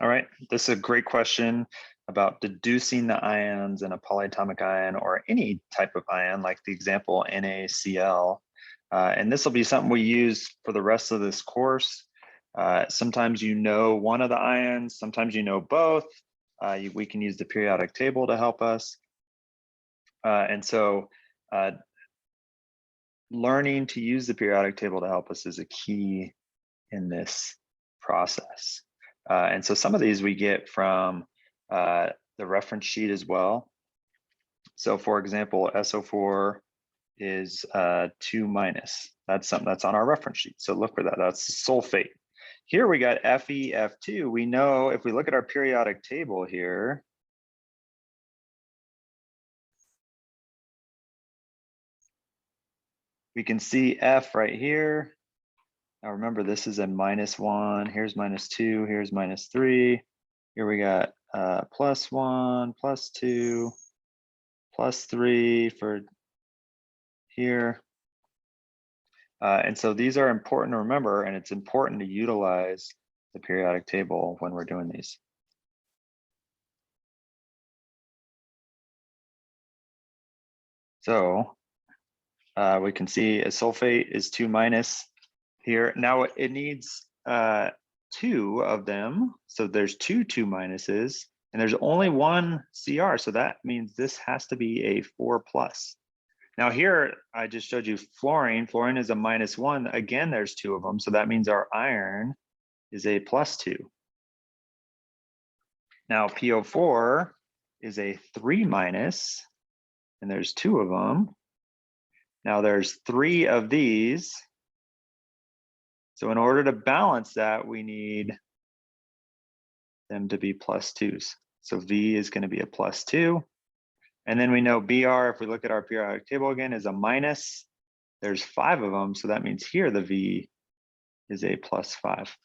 All right, this is a great question about deducing the ions in a polyatomic ion or any type of ion, like the example NaCl. And this will be something we use for the rest of this course. Sometimes you know one of the ions, sometimes you know both. We can use the periodic table to help us. And so learning to use the periodic table to help us is a key in this process. And so some of these we get from the reference sheet as well. So for example, SO4 is 2-. That's something that's on our reference sheet. So look for that, that's sulfate. Here we got FeF2. We know if we look at our periodic table here, we can see F right here. Now remember, this is a -1, here's -2, here's -3. Here we got +1, +2, +3 for here. And so these are important to remember, and it's important to utilize the periodic table when we're doing these. So we can see a sulfate is 2- here. Now it needs 2 of them. So there's 2 2-, and there's only 1 Cr. So that means this has to be a 4+. Now here, I just showed you fluorine. Fluorine is a -1. Again, there's 2 of them. So that means our iron is a +2. Now PO4 is a 3-, and there's 2 of them. Now there's 3 of these. So in order to balance that, we need them to be +2s. So V is going to be a +2. And then we know Br, if we look at our periodic table again, is a -. There's 5 of them. So that means here the V is a +5.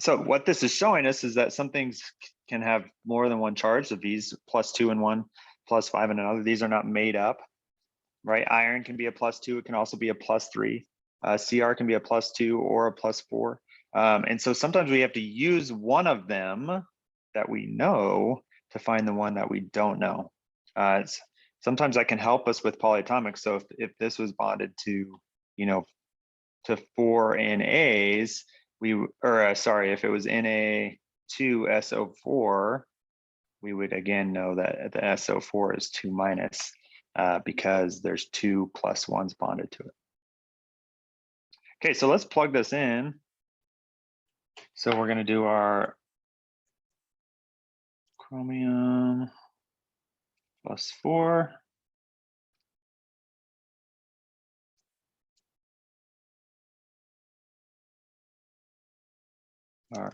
So what this is showing us is that some things can have more than one charge. The V's +2 in one, +5 in another. These are not made up, right? Iron can be a +2. It can also be a +3. Cr can be a +2 or a +4. And so sometimes we have to use one of them that we know to find the one that we don't know. Sometimes that can help us with polyatomics. So if this was bonded to, to 4 NAs, if it was Na2SO4, we would again know that the SO4 is 2-, because there's 2 +1s bonded to it. Okay, so let's plug this in. So we're going to do our chromium +4. Our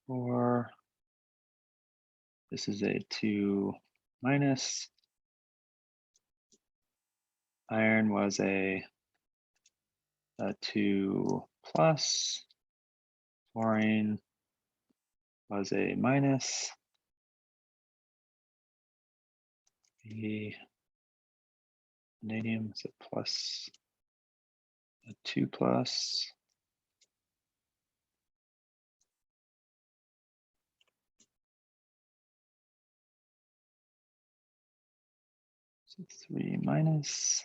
S4. This is a 2-. Iron was a 2+. Fluorine was a -. The vanadium is a +, a 2+. So 3-.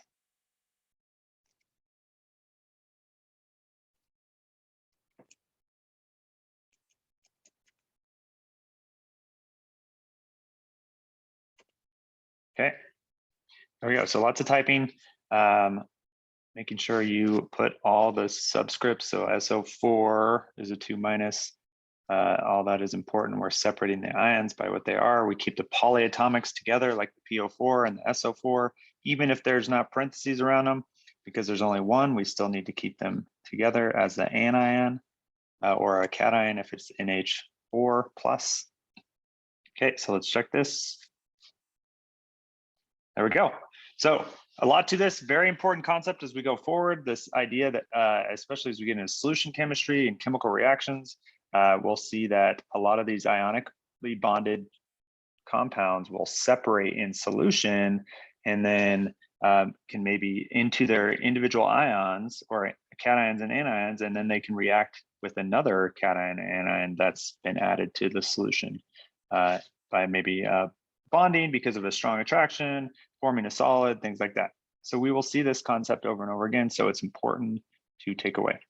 Okay, there we go. So lots of typing, making sure you put all the subscripts. So SO4 is a 2-. All that is important. We're separating the ions by what they are. We keep the polyatomics together, like the PO4 and the SO4, even if there's not parentheses around them, because there's only one, we still need to keep them together as the anion or a cation if it's NH4+. Okay, so let's check this. There we go. So a lot to this, very important concept as we go forward. This idea that, especially as we get into solution chemistry and chemical reactions, we'll see that a lot of these ionically bonded compounds will separate in solution and then can maybe into their individual ions or cations and anions, and then they can react with another cation and anion that's been added to the solution by maybe bonding because of a strong attraction, forming a solid, things like that. So we will see this concept over and over again, so it's important to take away.